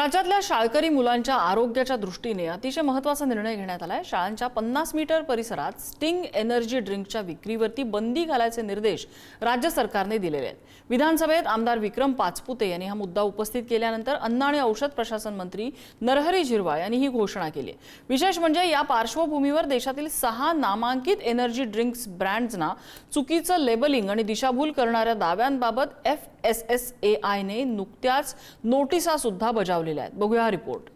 राज्यातल्या शाळकरी मुलांच्या आरोग्याच्या दृष्टीने अतिशय महत्त्वाचा निर्णय घेण्यात आलाय। शाळांच्या 50 मीटर परिसरात स्टिंग एनर्जी ड्रिंकच्या विक्रीवरती बंदी घालायचे निर्देश राज्य सरकारने दिलेले आहेत। विधानसभेत आमदार विक्रम पाचपुते यांनी हा मुद्दा उपस्थित केल्यानंतर अन्न आणि औषध प्रशासन मंत्री नरहरी झिरवाळ यांनी ही घोषणा केली। विशेष म्हणजे या पार्श्वभूमीवर देशातील 6 नामांकित एनर्जी ड्रिंक्स ब्रँड्सना चुकीचं लेबलिंग आणि दिशाभूल करणाऱ्या दाव्यांबाबत FSSAI ने नुकत्याच नोटिसा सुद्धा बजावलेल्या आहेत। बघूया हा रिपोर्ट।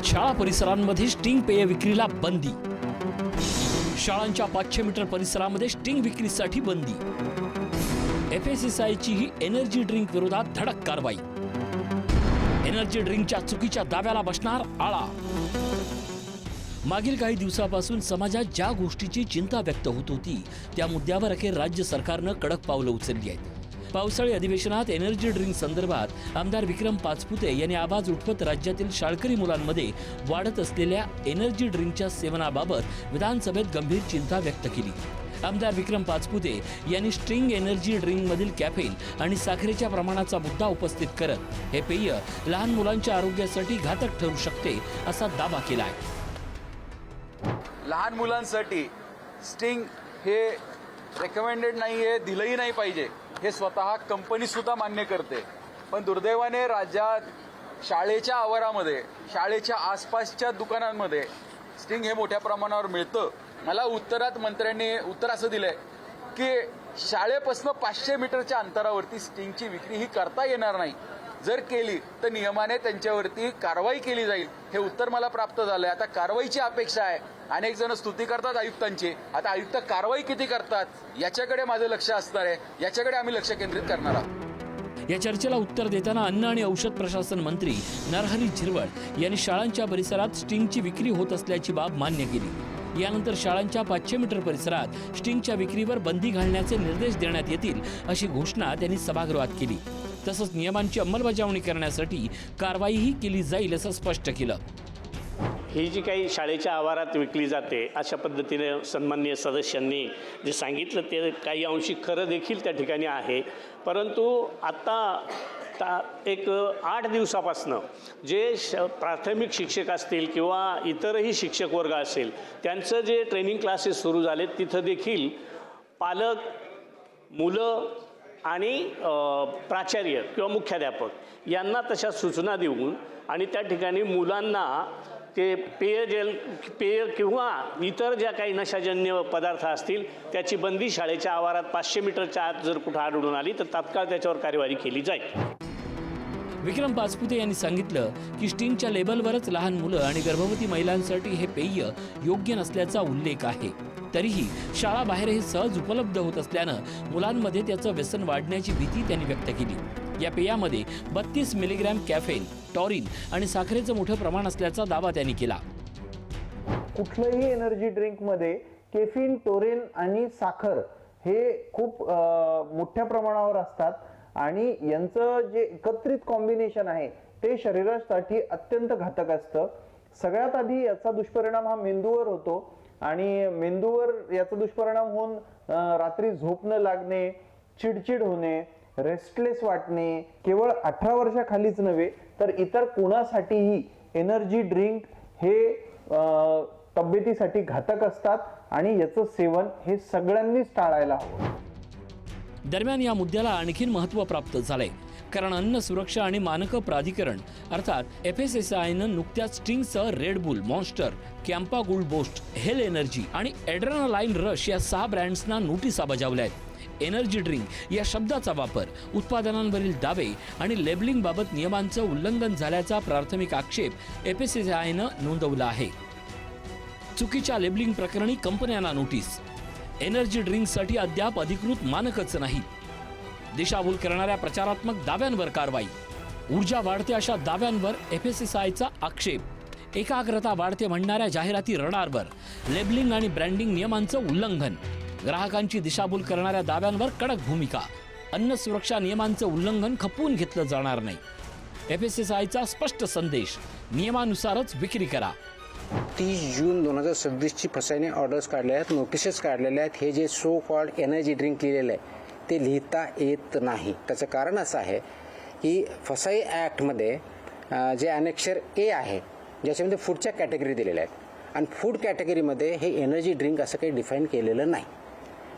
शाळा परिसरांमध्ये स्टिंग पेय विक्रीला बंदी। शाळांच्या 500 मीटर परिसरामध्ये स्टिंग विक्रीसाठी बंदी। FSSAI ची ही एनर्जी ड्रिंक विरोधात धडक कारवाई। एनर्जी ड्रिंकच्या चुकीच्या दाव्याला बसणार आळा। मागील काही दिवसापासून समाजात ज्या गोष्टीची चिंता व्यक्त होत होती त्या मुद्द्यावर अखेर राज्य सरकारनं कडक पावलं उचलली आहेत। पावसाळी अधिवेशनात एनर्जी ड्रिंक संदर्भात आमदार विक्रम पाचपुते यांनी आवाज उठवत राज्यातील शाळकरी मुलांमध्ये वाढत असलेल्या एनर्जी ड्रिंकच्या सेवनाबाबत विधानसभेत गंभीर चिंता व्यक्त केली। आमदार विक्रम पाचपुते यांनी स्ट्रिंग एनर्जी ड्रिंकमधील कॅफेन आणि साखरेच्या प्रमाणाचा मुद्दा उपस्थित करत हे पेय लहान मुलांच्या आरोग्यासाठी घातक ठरू शकते असा दावा केला आहे। लहान मुलांसाठी स्टिंग हे रेकमेंडेड नाहीये, दिलंही नाही पाहिजे हे स्वतः कंपनी सुद्धा मान्य करते। पण दुर्दैवाने राज्यात शाळेच्या आवारामध्ये, शाळेच्या आसपासच्या दुकानांमध्ये स्टिंग हे मोठ्या प्रमाणावर मिळतं। मला उत्तरात मंत्र्यांनी उत्तर असं दिलंय की शाळेपासून 500 मीटरच्या अंतरावरती स्टिंगची विक्री ही करता येणार नाही। जर केली तर नियमाने त्यांच्यावरती कारवाई केली जाईल, हे उत्तर मला प्राप्त झालंय। आता कारवाईची अपेक्षा आहे। अनेक जण स्तुती करतात आयुक्तांची, आता आयुक्त कारवाई किती करतात याच्याकडे माझं लक्ष असणार आहे, याच्याकडे आम्ही लक्ष केंद्रित करणार आहोत। या चर्चेला उत्तर देताना अन्न आणि औषध प्रशासन मंत्री नरहरी झिरवाळ यांनी शाळांच्या परिसरात स्टिंगची विक्री होत असल्याची बाब मान्य केली। यानंतर शाळांच्या 500 मीटर परिसरात स्टिंगच्या विक्रीवर बंदी घालण्याचे निर्देश देण्यात येतील अशी घोषणा त्यांनी सभागृहात केली। तसंच नियमांची अंमलबजावणी करण्यासाठी कारवाईही केली जाईल असं स्पष्ट केलं। ही जी काही शाळेच्या आवारात विकली जाते अशा पद्धतीने सन्माननीय सदस्यांनी जे सांगितलं ते काही अंशी खरं देखील त्या ठिकाणी आहे। परंतु आता एक 8 दिवसापासनं जे प्राथमिक शिक्षक असतील किंवा इतरही शिक्षक वर्ग असेल त्यांचं जे ट्रेनिंग क्लासेस सुरू झाले तिथं देखील पालक, मुलं आणि प्राचार्य किंवा मुख्याध्यापक यांना तशा सूचना देऊन आणि त्या ठिकाणी मुलांना ते पेय किंवा इतर ज्या काही नशाजन्य पदार्थ असतील त्याची बंदी शाळेच्या आवारात 500 मीटरच्या आत जर कुठं आढळून आली तर तात्काळ त्याच्यावर कार्यवाही केली जाईल। विक्रम पाचपुते यांनी सांगितलं की स्टिंगच्या लेबलवरच लहान मुलं आणि गर्भवती महिलांसाठी हे पेय योग्य नसल्याचा उल्लेख आहे। तरीही शाळाबाहेर हे सहज उपलब्ध होत असल्यानं मुलांमध्ये त्याचं व्यसन वाढण्याची भीती त्यांनी व्यक्त केली। या पेयामध्ये 32 मिलीग्रॅम कॅफेन, टॉरिन आणि साखरेचं मोठं प्रमाण असल्याचा दावा त्यांनी केला। कुठल्याही एनर्जी ड्रिंकमध्ये कॅफीन, टोरिन आणि साखर हे खूप मोठ्या प्रमाणावर असतात आणि यांचं जे एकत्रित कॉम्बिनेशन आहे ते शरीरासाठी अत्यंत घातक असतं। सगळ्यात आधी याचा दुष्परिणाम हा मेंदूवर होतो आणि मेंदूवर याचा दुष्परिणाम होऊन रात्री झोप न लागणे, चिडचिड होणे, रेस्टलेस वाटणे, केवळ 18 वर्षाखालीच नव्हे तर इतर कोणासाठीही एनर्जी ड्रिंक हे तब्येतीसाठी घातक असतात आणि याचं सेवन हे सगळ्यांनीच टाळायला हवं। दरम्यान या मुद्द्याला आणखीन महत्त्व प्राप्त झालंय, कारण अन्न सुरक्षा आणि मानक प्राधिकरण अर्थात FSSAIनं नुकत्याच स्टिंगसह Red Bull, Monster, Campa Gold Boost, Hell Energy आणि एड्रेनालाइन रश या 6 ब्रँड्सना नोटिसा बजावल्या आहेत। एनर्जी ड्रिंक या शब्दाचा वापर, उत्पादनांवरील दावे आणि लेबलिंग बाबत नियमांचं उल्लंघन झाल्याचा प्राथमिक आक्षेप FSSAIनं नोंदवला आहे। चुकीच्या लेबलिंग प्रकरणी कंपन्यांना नोटीस। एनर्जी ड्रिंकसाठी अद्याप अधिकृत मानकच नाही। दिशाभूल करणाऱ्या प्रचारात्मक दाव्यांवर कारवाई। ऊर्जा वाढते अशा दाव्यांवर FSSAIचा आक्षेप। एकाग्रता वाढते म्हणणाऱ्या जाहिराती रडारवर। लेबलिंग आणि ब्रँडिंग नियमांचं उल्लंघन। ग्राहकांची दिशाभूल करणाऱ्या दाव्यांवर कडक भूमिका। अन्न सुरक्षा नियमांचं उल्लंघन खपवून घेतलं जाणार नाही। FSSAIचा स्पष्ट संदेश, नियमानुसारच विक्री करा। 30 जून 2026ची फसवणी ऑर्डर्स काढल्या आहेत, नोटिसेस काढलेल्या आहेत। हे जे सो कॉल्ड एनर्जी ड्रिंक लिहिलेलं आहे ते लिहिता येत नाही। त्याचं कारण असं आहे की फसाई ॲक्टमध्ये जे अनेक्षर ए आहे ज्याच्यामध्ये फूडच्या कॅटेगरी दिलेल्या आहेत आणि फूड कॅटेगरीमध्ये हे एनर्जी ड्रिंक असं काही डिफाईन केलेलं नाही.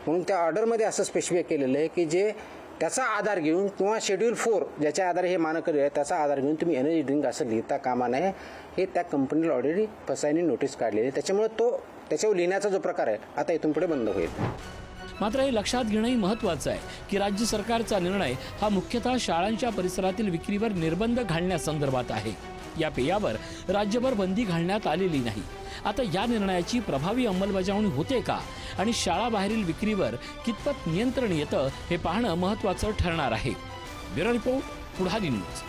म्हणून त्या ऑर्डरमध्ये असं स्पेसिफाय केलेलं आहे की जे त्याचा आधार घेऊन किंवा शेड्यूल 4 ज्याच्या आधारे हे मानक आहे त्याचा आधार घेऊन तुम्ही एनर्जी ड्रिंक असं लिहिता कामा नये. हे त्या कंपनीला ऑलरेडी फसाईने नोटीस काढलेली आहे. त्याच्यामुळे त्याच्यावर लिहिण्याचा जो प्रकार आहे आता इथून पुढे बंद होईल. मात्र हे लक्षात घेणंही महत्त्वाचं आहे की राज्य सरकारचा निर्णय हा मुख्यतः शाळांच्या परिसरातील विक्रीवर निर्बंध घालण्यासंदर्भात आहे. या पेयावर राज्यभर बंदी घालण्यात आलेली नाही. आता या निर्णयाची प्रभावी अंमलबजावणी होते का आणि शाळाबाहेरील विक्रीवर कितपत नियंत्रण येतं हे पाहणं महत्त्वाचं ठरणार आहे. ब्युरो रिपोर्ट, पुढारी न्यूज.